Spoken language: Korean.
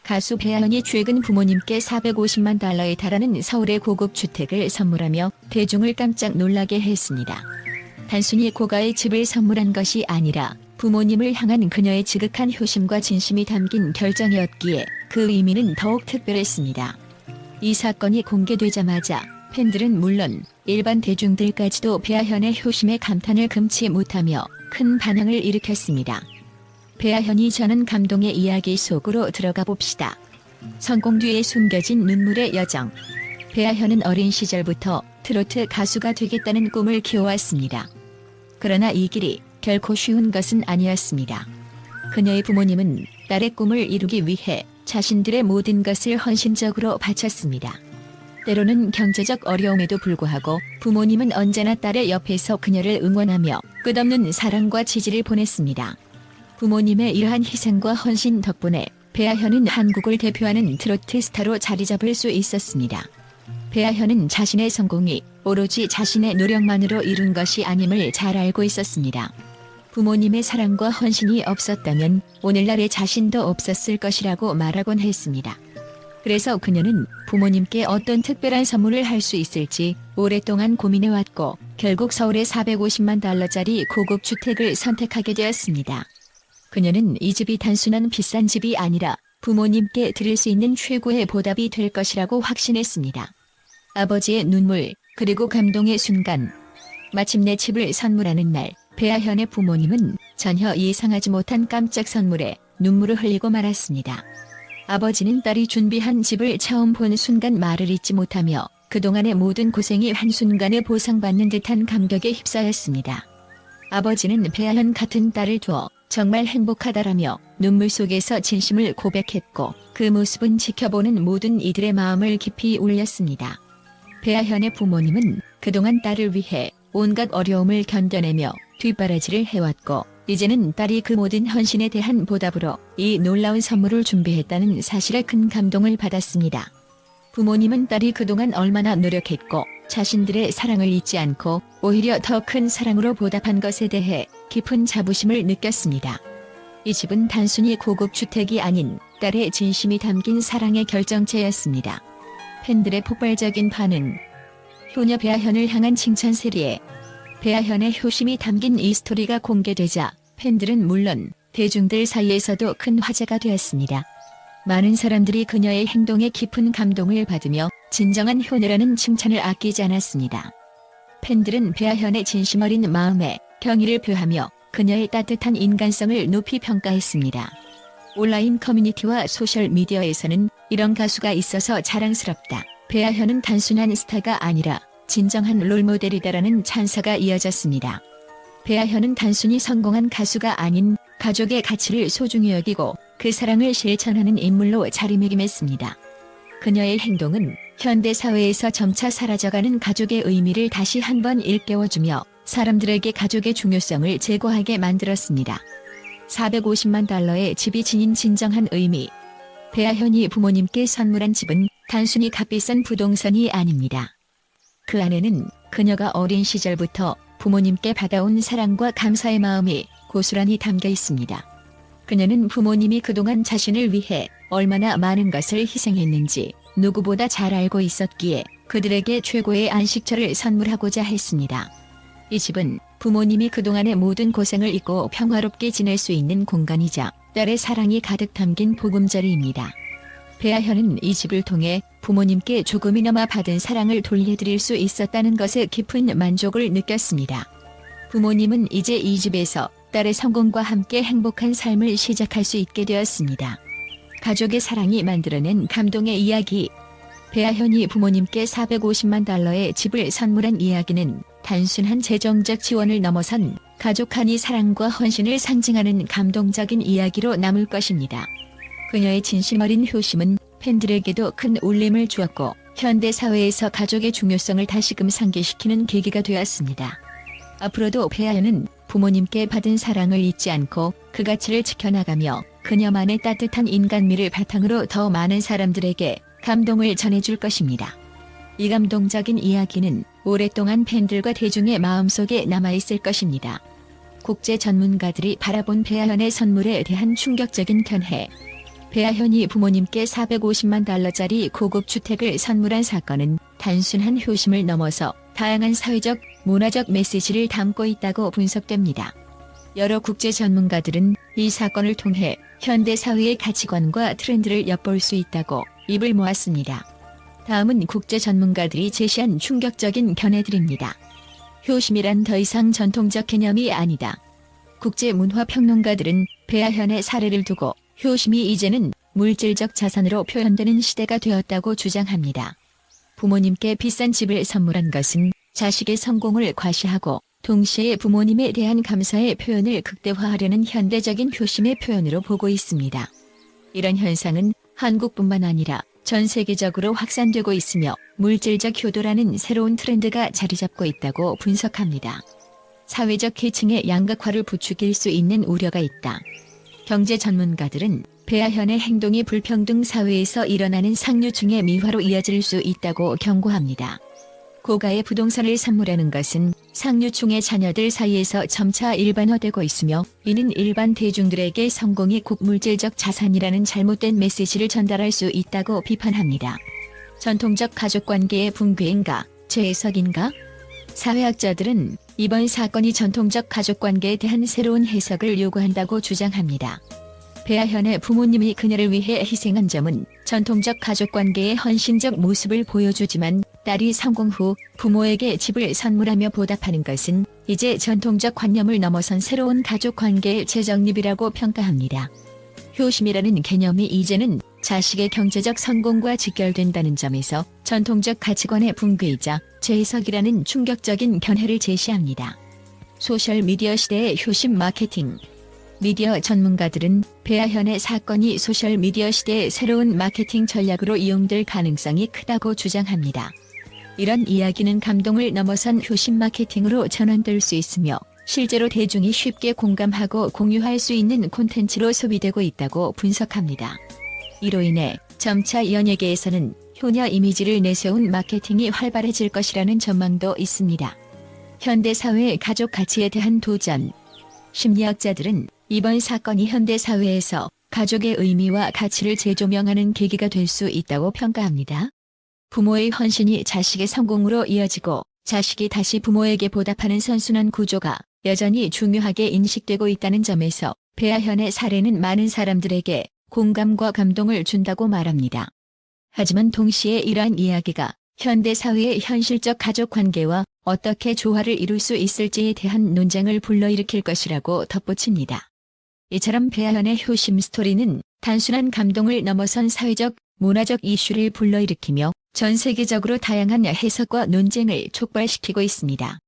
가수 배아현이 최근 부모님께 450만 달러에 달하는 서울의 고급 주택을 선물하며 대중을 깜짝 놀라게 했습니다. 단순히 고가의 집을 선물한 것이 아니라 부모님을 향한 그녀의 지극한 효심과 진심이 담긴 결정이었기에 그 의미는 더욱 특별했습니다. 이 사건이 공개되자마자 팬들은 물론 일반 대중들까지도 배아현의 효심에 감탄을 금치 못하며 큰 반향을 일으켰습니다. 배아현이 전한 감동의 이야기 속으로 들어가 봅시다. 성공 뒤에 숨겨진 눈물의 여정. 배아현은 어린 시절부터 트로트 가수가 되겠다는 꿈을 키워왔습니다. 그러나 이 길이 결코 쉬운 것은 아니었습니다. 그녀의 부모님은 딸의 꿈을 이루기 위해 자신들의 모든 것을 헌신적으로 바쳤습니다. 때로는 경제적 어려움에도 불구하고 부모님은 언제나 딸의 옆에서 그녀를 응원하며 끝없는 사랑과 지지를 보냈습니다. 부모님의 이러한 희생과 헌신 덕분에 배아현은 한국을 대표하는 트로트 스타로 자리 잡을 수 있었습니다. 배아현은 자신의 성공이 오로지 자신의 노력만으로 이룬 것이 아님을 잘 알고 있었습니다. 부모님의 사랑과 헌신이 없었다면 오늘날의 자신도 없었을 것이라고 말하곤 했습니다. 그래서 그녀는 부모님께 어떤 특별한 선물을 할 수 있을지 오랫동안 고민해왔고 결국 서울의 450만 달러짜리 고급 주택을 선택하게 되었습니다. 그녀는 이 집이 단순한 비싼 집이 아니라 부모님께 드릴 수 있는 최고의 보답이 될 것이라고 확신했습니다. 아버지의 눈물, 그리고 감동의 순간. 마침내 집을 선물하는 날, 배아현의 부모님은 전혀 예상하지 못한 깜짝 선물에 눈물을 흘리고 말았습니다. 아버지는 딸이 준비한 집을 처음 본 순간 말을 잇지 못하며 그동안의 모든 고생이 한순간에 보상받는 듯한 감격에 휩싸였습니다. 아버지는 배아현 같은 딸을 두어 정말 행복하다라며 눈물 속에서 진심을 고백했고 그 모습은 지켜보는 모든 이들의 마음을 깊이 울렸습니다. 배아현의 부모님은 그동안 딸을 위해 온갖 어려움을 견뎌내며 뒷바라지를 해왔고 이제는 딸이 그 모든 헌신에 대한 보답으로 이 놀라운 선물을 준비했다는 사실에 큰 감동을 받았습니다. 부모님은 딸이 그동안 얼마나 노력했고 자신들의 사랑을 잊지 않고 오히려 더 큰 사랑으로 보답한 것에 대해 깊은 자부심을 느꼈습니다. 이 집은 단순히 고급 주택이 아닌 딸의 진심이 담긴 사랑의 결정체였습니다. 팬들의 폭발적인 반응. 효녀 배아현을 향한 칭찬 세리에 배아현의 효심이 담긴 이 스토리가 공개되자 팬들은 물론 대중들 사이에서도 큰 화제가 되었습니다. 많은 사람들이 그녀의 행동에 깊은 감동을 받으며 진정한 효녀라는 칭찬을 아끼지 않았습니다. 팬들은 배아현의 진심 어린 마음에 경의를 표하며 그녀의 따뜻한 인간성을 높이 평가했습니다. 온라인 커뮤니티와 소셜미디어에서는 이런 가수가 있어서 자랑스럽다. 배아현은 단순한 스타가 아니라 진정한 롤모델이다라는 찬사가 이어졌습니다. 배아현은 단순히 성공한 가수가 아닌 가족의 가치를 소중히 여기고 그 사랑을 실천하는 인물로 자리매김했습니다. 그녀의 행동은 현대사회에서 점차 사라져가는 가족의 의미를 다시 한번 일깨워주며 사람들에게 가족의 중요성을 제고하게 만들었습니다. 450만 달러의 집이 지닌 진정한 의미. 배아현이 부모님께 선물한 집은 단순히 값비싼 부동산이 아닙니다. 그 안에는 그녀가 어린 시절부터 부모님께 받아온 사랑과 감사의 마음이 고스란히 담겨 있습니다. 그녀는 부모님이 그동안 자신을 위해 얼마나 많은 것을 희생했는지 누구보다 잘 알고 있었기에 그들에게 최고의 안식처를 선물하고자 했습니다. 이 집은 부모님이 그동안의 모든 고생을 잊고 평화롭게 지낼 수 있는 공간이자 딸의 사랑이 가득 담긴 보금자리입니다. 배아현은 이 집을 통해 부모님께 조금이나마 받은 사랑을 돌려드릴 수 있었다는 것에 깊은 만족을 느꼈습니다. 부모님은 이제 이 집에서 딸의 성공과 함께 행복한 삶을 시작할 수 있게 되었습니다. 가족의 사랑이 만들어낸 감동의 이야기. 배아현이 부모님께 450만 달러의 집을 선물한 이야기는 단순한 재정적 지원을 넘어선 가족 간의 사랑과 헌신을 상징하는 감동적인 이야기로 남을 것입니다. 그녀의 진심 어린 효심은 팬들에게도 큰 울림을 주었고 현대사회에서 가족의 중요성을 다시금 상기시키는 계기가 되었습니다. 앞으로도 배아현은 부모님께 받은 사랑을 잊지 않고 그 가치를 지켜나가며 그녀만의 따뜻한 인간미를 바탕으로 더 많은 사람들에게 감동을 전해줄 것입니다. 이 감동적인 이야기는 오랫동안 팬들과 대중의 마음속에 남아있을 것입니다. 국제 전문가들이 바라본 배아현의 선물에 대한 충격적인 견해. 배아현이 부모님께 450만 달러짜리 고급 주택을 선물한 사건은 단순한 효심을 넘어서 다양한 사회적, 문화적 메시지를 담고 있다고 분석됩니다. 여러 국제 전문가들은 이 사건을 통해 현대 사회의 가치관과 트렌드를 엿볼 수 있다고 입을 모았습니다. 다음은 국제 전문가들이 제시한 충격적인 견해들입니다. 효심이란 더 이상 전통적 개념이 아니다. 국제 문화 평론가들은 배아현의 사례를 두고 효심이 이제는 물질적 자산으로 표현되는 시대가 되었다고 주장합니다. 부모님께 비싼 집을 선물한 것은 자식의 성공을 과시하고 동시에 부모님에 대한 감사의 표현을 극대화하려는 현대적인 효심의 표현으로 보고 있습니다. 이런 현상은 한국뿐만 아니라 전 세계적으로 확산되고 있으며 물질적 효도라는 새로운 트렌드가 자리 잡고 있다고 분석합니다. 사회적 계층의 양극화를 부추길 수 있는 우려가 있다. 경제 전문가들은 배아현의 행동이 불평등 사회에서 일어나는 상류층의 미화로 이어질 수 있다고 경고합니다. 고가의 부동산을 선물하는 것은 상류층의 자녀들 사이에서 점차 일반화되고 있으며 이는 일반 대중들에게 성공이 꼭 물질적 자산이라는 잘못된 메시지를 전달할 수 있다고 비판합니다. 전통적 가족관계의 붕괴인가, 재해석인가? 사회학자들은 이번 사건이 전통적 가족관계에 대한 새로운 해석을 요구한다고 주장합니다. 배아현의 부모님이 그녀를 위해 희생한 점은 전통적 가족관계의 헌신적 모습을 보여주지만 딸이 성공 후 부모에게 집을 선물하며 보답하는 것은 이제 전통적 관념을 넘어선 새로운 가족관계의 재정립이라고 평가합니다. 효심이라는 개념이 이제는 자식의 경제적 성공과 직결된다는 점에서 전통적 가치관의 붕괴이자 재해석이라는 충격적인 견해를 제시합니다. 소셜미디어 시대의 효심 마케팅. 미디어 전문가들은 배아현의 사건이 소셜미디어 시대의 새로운 마케팅 전략으로 이용될 가능성이 크다고 주장합니다. 이런 이야기는 감동을 넘어선 효심 마케팅으로 전환될 수 있으며 실제로 대중이 쉽게 공감하고 공유할 수 있는 콘텐츠로 소비되고 있다고 분석합니다. 이로 인해 점차 연예계에서는 효녀 이미지를 내세운 마케팅이 활발해질 것이라는 전망도 있습니다. 현대사회의 가족 가치에 대한 도전. 심리학자들은 이번 사건이 현대사회에서 가족의 의미와 가치를 재조명하는 계기가 될 수 있다고 평가합니다. 부모의 헌신이 자식의 성공으로 이어지고 자식이 다시 부모에게 보답하는 선순환 구조가 여전히 중요하게 인식되고 있다는 점에서 배아현의 사례는 많은 사람들에게 공감과 감동을 준다고 말합니다. 하지만 동시에 이러한 이야기가 현대사회의 현실적 가족관계와 어떻게 조화를 이룰 수 있을지에 대한 논쟁을 불러일으킬 것이라고 덧붙입니다. 이처럼 배아현의 효심 스토리는 단순한 감동을 넘어선 사회적, 문화적 이슈를 불러일으키며 전 세계적으로 다양한 해석과 논쟁을 촉발시키고 있습니다.